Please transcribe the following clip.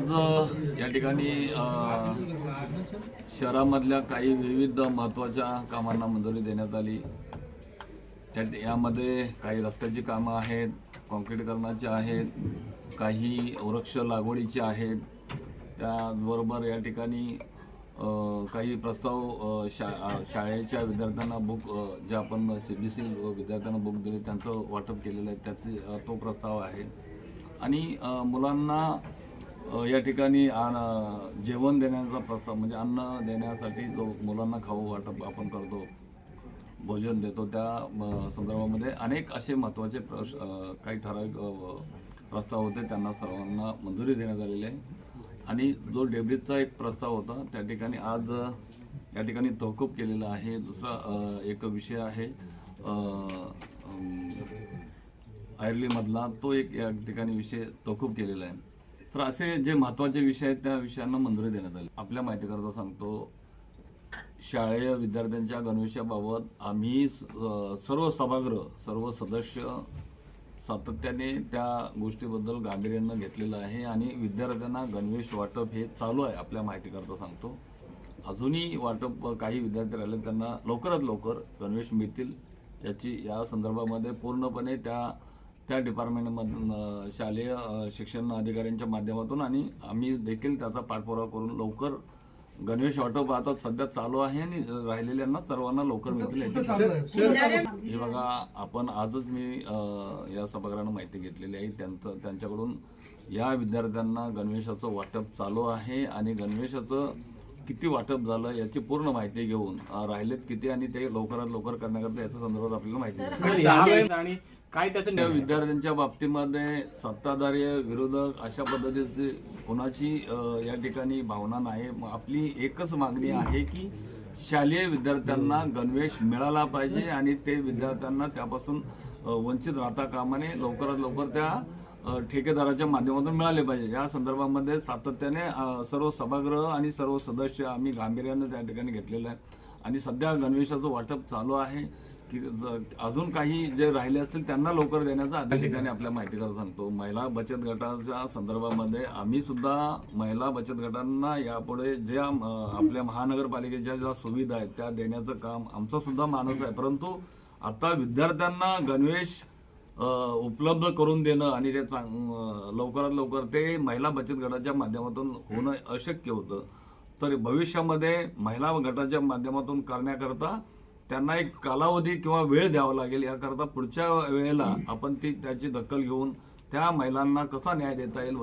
आज या ठिकाणी शहरामधल्या काही विविध महत्त्वाच्या कामांना मंजुरी देण्यात आली। यामध्ये काही रस्त्याची कामं आहेत, काँक्रीटीकरणाची आहेत, काही वृक्ष लागवडीची आहेत। त्याचबरोबर या ठिकाणी काही प्रस्ताव शाळेच्या विद्यार्थ्यांना बुक जे आपण CBSE विद्यार्थ्यांना बुक दिले त्यांचं वाटप केलेलं आहे, त्याची तो प्रस्ताव आहे। आणि मुलांना या ठिकाणी जेवण देण्याचा प्रस्ताव म्हणजे अन्न देण्यासाठी जो मुलांना खाऊ वाटप आपण करतो, भोजन देतो, त्या संदर्भामध्ये अनेक असे महत्त्वाचे काही ठराविक प्रस्ताव होते, त्यांना सर्वांना मंजुरी देण्यात आलेली आहे। आणि जो डेब्रिजचा एक प्रस्ताव होता त्या ठिकाणी आज या ठिकाणी तहकूब केलेला आहे। दुसरा एक विषय आहे आयर्लीमधला, तो एक या ठिकाणी विषय तहकूब केलेला आहे। तर असे जे महत्त्वाचे विषय आहेत त्या विषयांना मंजुरी देण्यात आली। आपल्या माहितीकरता सांगतो, शाळेय विद्यार्थ्यांच्या गणवेशाबाबत आम्ही सर्व सभागृह सर्व सदस्य सातत्याने त्या गोष्टीबद्दल गांभीर्यानं घेतलेलं आहे आणि विद्यार्थ्यांना गणवेश वाटप हे चालू आहे। आपल्या माहितीकरता सांगतो, अजूनही वाटप काही विद्यार्थी राहिले त्यांना लवकरात लवकर गणवेश मिळतील याची या संदर्भामध्ये पूर्णपणे त्या डिपार्टमेंटमधून शालेय शिक्षण अधिकाऱ्यांच्या माध्यमातून आणि आम्ही देखील त्याचा पाठपुरावा करून लवकर गणवेश वाटप आता सध्या चालू आहे आणि राहिलेल्यांना सर्वांना लवकर मिळतील याची हे बघा। आपण आजच मी या सभागृहानं माहिती घेतलेली आहे, त्यांच्याकडून या विद्यार्थ्यांना गणवेशाचं वाटप चालू आहे आणि गणवेशाचं किती वाटप झालं याची पूर्ण माहिती घेऊन राहिलेत किती आणि ते लवकरात लवकर करण्याकरता याच्या संदर्भात आपल्याला माहिती आणि काय त्या विद्यार्थ्यांच्या बाबतीमध्ये सत्ताधारी विरोधक अशा पद्धतीची कोणाची या ठिकाणी भावना नाही। आपली एकच मागणी आहे की शालेय विद्यार्थ्यांना गणवेश मिळाला पाहिजे आणि ते विद्यार्थ्यांना त्यापासून वंचित राहता कामा नये, लवकरात लवकर त्या ठेकेदाराच्या माध्यमातून मिळाले पाहिजे। या संदर्भामध्ये सातत्याने सर्व सभागृह आणि सर्व सदस्य आम्ही गांभीर्याने त्या ठिकाणी घेतलेलं आहे आणि सध्या गणवेशाचं वाटप चालू आहे की अजून काही जे राहिले असतील त्यांना लवकर देण्याचा आदेश ठिकाणी आपल्या माहितीकरता सांगतो। महिला बचत गटाच्या संदर्भामध्ये आम्ही सुद्धा महिला बचत गटांना यापुढे ज्या आपल्या महानगरपालिकेच्या ज्या सुविधा आहेत त्या देण्याचं काम आमचं सुद्धा मानस आहे, परंतु आता विद्यार्थ्यांना गणवेश उपलब्ध करून देणं आणि ते लवकरात लवकर ते महिला बचत गटाच्या माध्यमातून होणं अशक्य होतं। तर भविष्यामध्ये महिला गटाच्या माध्यमातून करण्याकरता त्यांना एक कालावधी किंवा वेळ द्यावा लागेल। याकरता पुढच्या वेळेला आपण त्याची दखल घेऊन त्या महिलांना कसा न्याय देता येईल